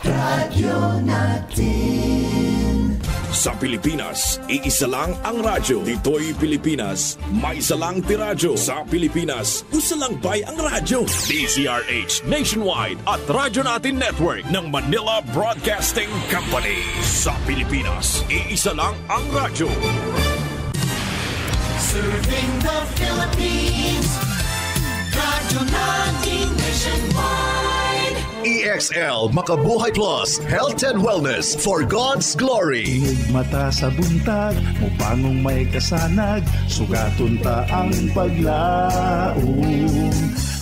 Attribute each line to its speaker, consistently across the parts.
Speaker 1: Radyo natin.
Speaker 2: Sa Pilipinas, iisa lang ang radyo. Dito'y Pilipinas, may isa lang tiradyo. Sa Pilipinas, isa lang bay ang radyo. DZRH Nationwide at Radyo Natin Network ng Manila Broadcasting Company. Sa Pilipinas, iisa lang ang radyo.
Speaker 1: Serving the Philippines. Radyo Natin Nationwide.
Speaker 3: EXL Makabuhay Plus, Health and Wellness for God's Glory.
Speaker 4: Inig mata sa buntag, mupangong may kasanag, sugaton ta ang paglaom.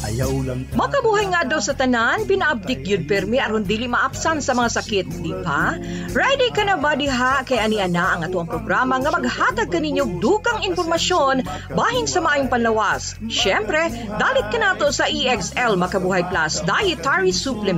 Speaker 4: Ayaw lang ta.
Speaker 5: Makabuhay nga daw sa tanan, pinaabdik yun permi aron dili maapsan sa mga sakit, di ba? Ready ka na ba diha kay ani-ana ang atuang programa nga maghatag kaninyong dukang impormasyon bahin sa maayong panlawas. Syempre, dalit ka nato sa EXL Makabuhay Plus Dietary Supplement.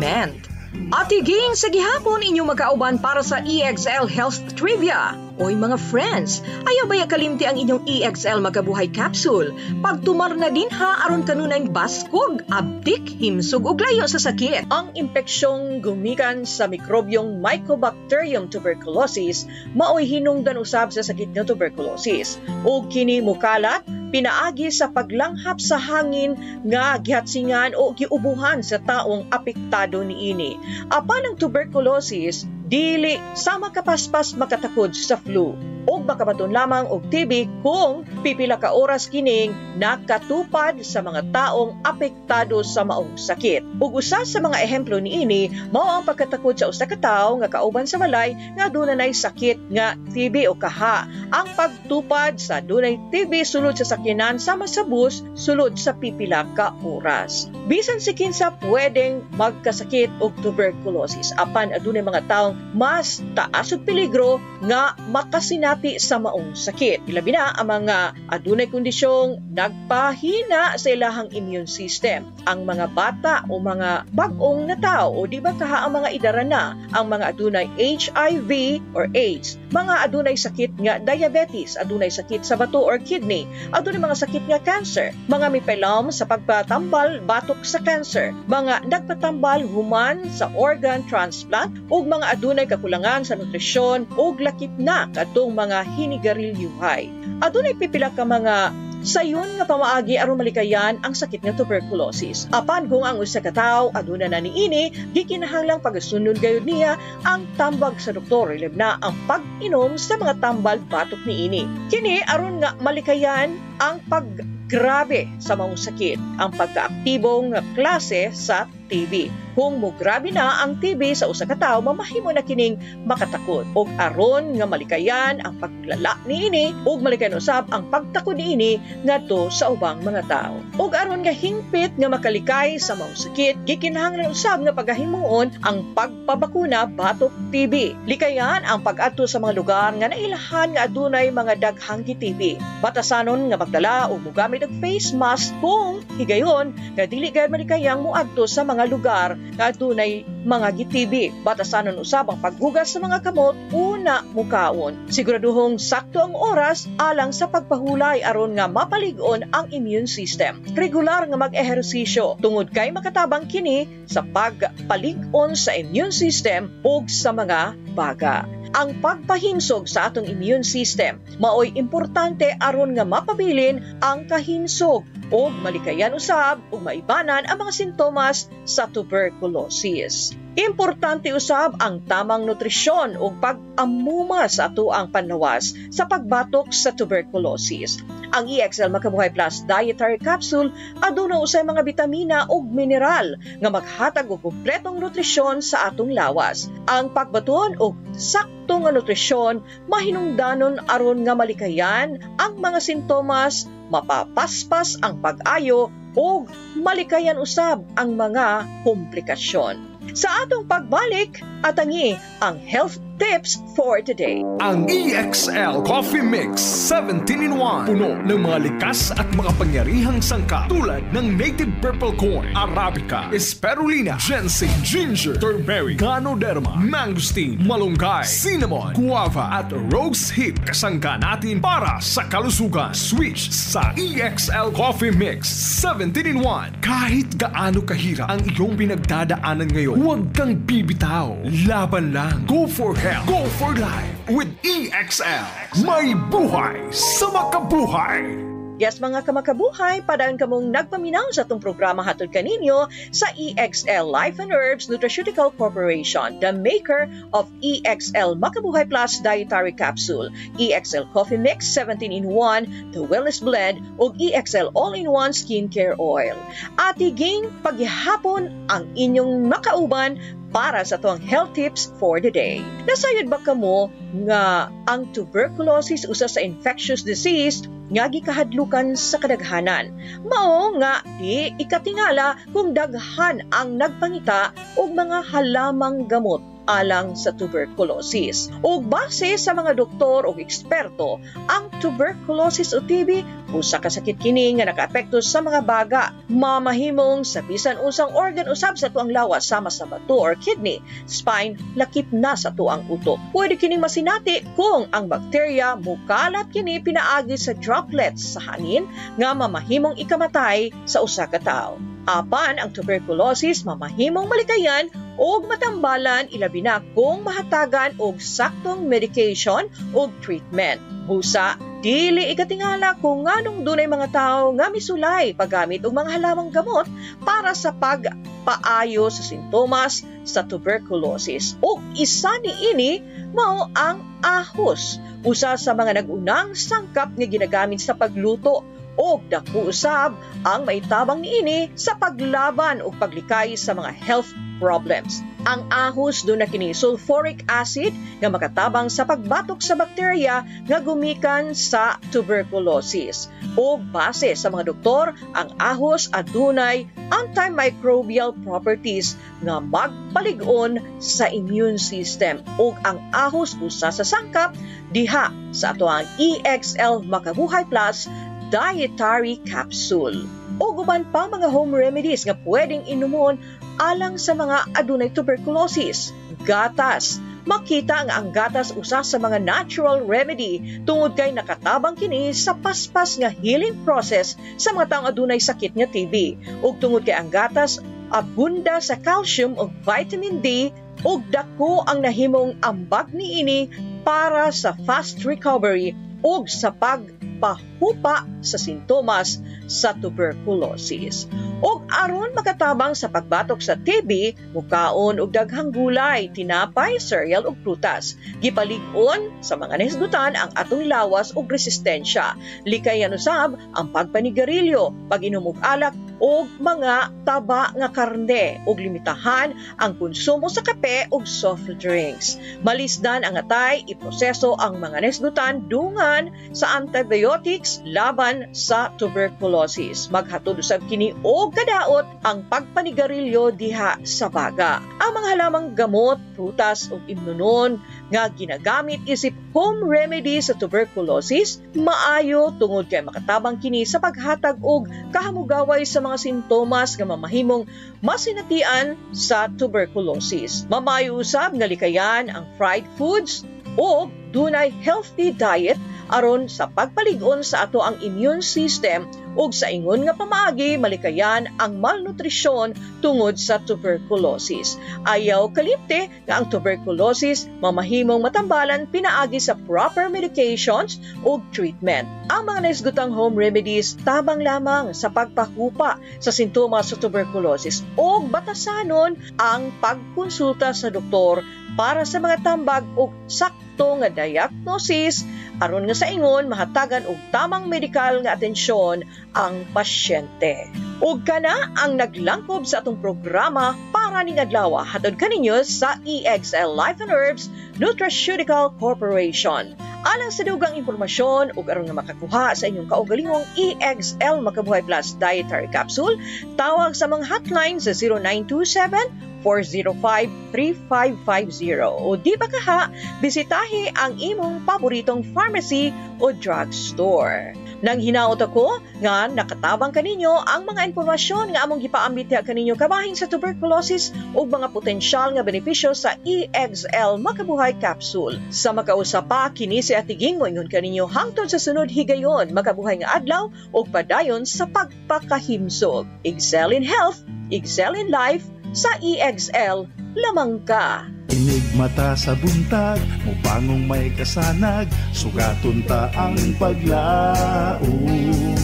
Speaker 5: At higing sa gihapon inyong magkauban para sa EXL Health Trivia. Oy mga friends, ayaw ba kalimti ang inyong EXL Magabuhay Capsule? Pagtumar na din ha aron kanunay baskog, abdik, himsog ug layo sa sakit. Ang impeksyong gumikan sa mikrobyong Mycobacterium tuberculosis maoy hinungdan usab sa sakit nga tuberculosis. Ug kini mukalat pinaagi sa paglanghap sa hangin nga gihatsingan o giubuhan sa taong apektado niini. Apan ang tuberculosis dili sama kapaspas makatakod sa flu o makabaton lamang og TB kung pipila ka oras kining nakatupad sa mga taong apektado sa maong sakit. Ug usa sa mga ehemplo niini mao ang pagkatakod sa usa ka tawo nga kauban sa balay nga dunay sakit nga TB o kaha. Ang pagtupad sa dunay TB sulod sa sakyanan sama sa bus sulod sa pipila ka oras. Bisan si kinsa pwedeng magkasakit og tuberculosis apan adunay mga tawo mas taas og peligro nga makasinati sa maong sakit. Ilabi na ang mga adunay kondisyong nagpahina sa ilahang immune system. Ang mga bata o mga bag-ong na tao o di ba kaha ang mga idara na, ang mga adunay HIV or AIDS, mga adunay sakit nga diabetes, adunay sakit sa bato or kidney, adunay mga sakit nga cancer, mga mipelom sa pagpatambal batok sa cancer, mga nagpatambal human sa organ transplant ug mga adunay kakulangan sa nutrisyon ug lakip na kadtong mga hinigarilyuhay. Adunay pipila ka mga sayon nga pamaagi aron malikayan ang sakit nga tuberculosis. Apan kung ang usa ka tawo aduna na niini, gikinahanglang pagasunod gayud niya ang tambag sa doktor ilab na ang pag-inom sa mga tambal batok niini. Kini aron nga malikayan ang paggrabe sa maong sakit, ang pagkaaktibong klase sa TB. Kung mograbe na ang TB sa usa ka tawo, mamahimo na kining makatakod. Og aron nga malikayan ang paglala niini, ug malikayan usab ang pagtakod niini ngadto sa ubang mga tawo. Og aron nga hingpit nga makalikay sa maong sakit, gikinahanglan usab nga pagahimuon ang pagpabakuna batok TB. Likayan ang pag-adto sa mga lugar nga nailahan nga adunay mga daghang TB. Batasanon nga magdala o mogamit og face mask kung higayon nga dili gayud malikayang moadto sa mga lugar nga adunay mga gitibi. Batasanon usab ang paghugas sa mga kamot una mukaon. Siguraduhong sakto ang oras alang sa pagpahulay aron nga mapalig-on ang immune system. Regular nga mag-ehersisyo tungod kay makatabang kini sa pagpalig-on sa immune system ug sa mga baga. Ang pagpahinsog sa atong immune system maoy importante aron nga mapabilin ang kahinsog o malikayan usab ug maibanan ang mga sintomas sa tuberculosis. Importante usab ang tamang nutrisyon ug pag-amuma sa atuang panlawas sa pagbatok sa tuberculosis. Ang EXL Makabuhay Plus Dietary Capsule aduna usay mga bitamina ug mineral nga maghatag og kumpletong nutrisyon sa atong lawas. Ang pagbaton og sakto nga nutrisyon mahinungdanon aron nga malikayan ang mga sintomas, mapapaspas ang pag-ayo ug malikayan usab ang mga komplikasyon. Sa atong pagbalik, atangi ang health tips for today.
Speaker 6: Ang EXL Coffee Mix 17-in-1. Puno ng mga likas at makapangyarihang sangkap tulad ng native purple corn, Arabica, Spirulina, ginseng, ginger, turmeric, ganoderma, mangosteen, malunggay, cinnamon, guava at rose hip. Kasangka natin para sa kalusugan. Switch sa EXL Coffee Mix 17-in-1. Kahit gaano kahirap ang iyong pinagdadaanan ngayon, huwag kang bibitaw. Laban lang. Go for health. Go for life. With EXL. May buhay sa makabuhay.
Speaker 5: Yes, mga kamakabuhay, padaan kamong nagpaminaw sa itong programa hatod kaninyo sa EXL Life and Herbs Nutraceutical Corporation, the maker of EXL Makabuhay Plus Dietary Capsule, EXL Coffee Mix 17-in-1, the Wellness Blend, o EXL All-in-One Skincare Oil. At higing paghihapon ang inyong makauban para sa tuwang health tips for the day. Nasayod ba kamo nga ang tuberculosis usa sa infectious disease nga gikahadlukan sa kadaghanan? Mao nga di ikatingala kung daghan ang nagpangita og mga halamang gamot alang sa tuberculosis. O base sa mga doktor o eksperto, ang tuberculosis o TB usa ka sakit kini nga nakaapekto sa mga baga, mamahimong sa bisan unsang organ usab sa tuang lawas sama sa bato or kidney, spine, lakip na sa tuang utok. Pwede kining masinati kung ang bakterya mukalat kini pinaagi sa droplets sa hangin nga mamahimong ikamatay sa usa ka tawo. Apan ang tuberculosis mamahimong malikayan o matambalan ilabi na kung mahatagan og saktong medication o treatment. Busa, dili ikatingala kung nganong dunay mga tao nga misulay paggamit og mga halamang gamot para sa pagpaayo sa sintomas sa tuberculosis. O isa niini mao ang ahos, usa sa mga nag-unang sangkap nga ginagamit sa pagluto o dako usab ang maitabang niini sa paglaban o paglikay sa mga health problems. Ang ahos do na kini sulfuric acid nga makatabang sa pagbatok sa bakterya nga gumikan sa tuberculosis. O base sa mga doktor, ang ahos adunay antimicrobial properties nga magpalig-on sa immune system. O ang ahos usa sa sangkap diha sa atoang EXL Makabuhay Plus Dietary Capsule. O guban pa mga home remedies nga pwedeng inumon alang sa mga adunay tuberculosis. Gatas. Makita nga ang gatas usa sa mga natural remedy tungod kay nakatabang kini sa paspas nga healing process sa mga taong adunay sakit nga TB. Ug tungod kay ang gatas abunda sa calcium ug vitamin D ug dako ang nahimong ambag niini para sa fast recovery ug sa pagpahupa sa sintomas sa tuberculosis. Og aron makatabang sa pagbatok sa TB, mukaon og daghang gulay, tinapay, cereal ug prutas. Gipalig-on sa mga nahisgutan ang atong lawas ug resistensya. Likayan usab ang pagpanigarilyo, pag-inom og alak ug mga taba nga karne ug limitahan ang konsumo sa kape ug soft drinks. Malisdan ang atay iproseso ang mga nahisgutan dungan sa antibiotics laban sa tuberculosis. Maghatod usab kini og kadaot ang pagpanigarilyo diha sa baga. Ang mga halamang gamot, prutas ug imnunon nga ginagamit isip home remedy sa tuberculosis maayo tungod kay makatabang kini sa paghatag og kahamugaway sa mga sintomas nga mamahimong masinatian sa tuberculosis. Mamayo usab nga likayan ang fried foods o dunay healthy diet aron sa pagpalig-on sa ato ang immune system ug sa ingon nga pamaagi malikayan ang malnutrisyon tungod sa tuberculosis. Ayaw kalipte nga ang tuberculosis mamahimong matambalan pinaagi sa proper medications ug treatment. Ang mga naisgutang home remedies tabang lamang sa pagpahupa sa sintomas sa tuberculosis ug batasanon ang pagkonsulta sa doktor para sa mga tambag ug sakto nga diagnosis aron nga sa ingon mahatagan og tamang medikal nga atensyon ang pasyente. Ug kana ang naglangkob sa atong programa para ning adlaw hatod kaninyo sa EXL Life and Herbs Nutraceutical Corporation. Alang sa dugang impormasyon ug aron nga makakuha sa inyong kaugalingong EXL Makabuhay Plus Dietary Capsule, tawag sa mga hotline sa 0927 0917-405-3550. O di ba kaha, bisitahi ang imong paboritong pharmacy o drugstore. Nang hinaot ako nga nakatabang kaninyo ang mga impormasyon nga among gipaambit kaninyo kabahin sa tuberculosis ug mga potensyal nga benepisyo sa EXL Makabuhay Capsule. Sa makausap pa kini si Atiging moingon kaninyo hangtod sa sunod higayon makabuhay nga adlaw ug padayon sa pagpakahimsog. Excel in health, excel in life, sa EXL lamang ka.
Speaker 4: Inig mata sa buntag, mupangong may kasanag, sugaton ta ang paglaom.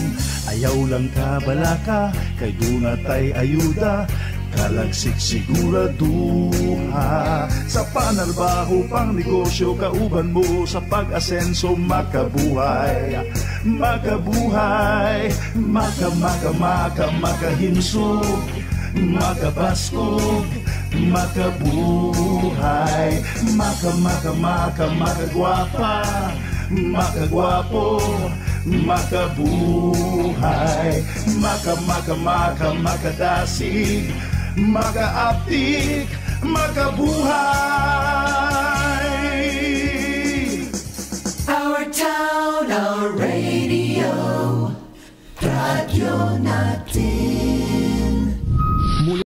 Speaker 4: Ayaw lang ka balaka, kay dunatay ayuda, kalagsik siguraduha. Sa panarbaho pang negosyo, kauban mo sa pag-asenso, makabuhay. Makabuhay, makahimsog, makabaskog, makabuhay, makagwapa, makagwapo, makabuhay, makadasig, makaaptik, makabuhay.
Speaker 1: Our town, our radio, Radyo Natin.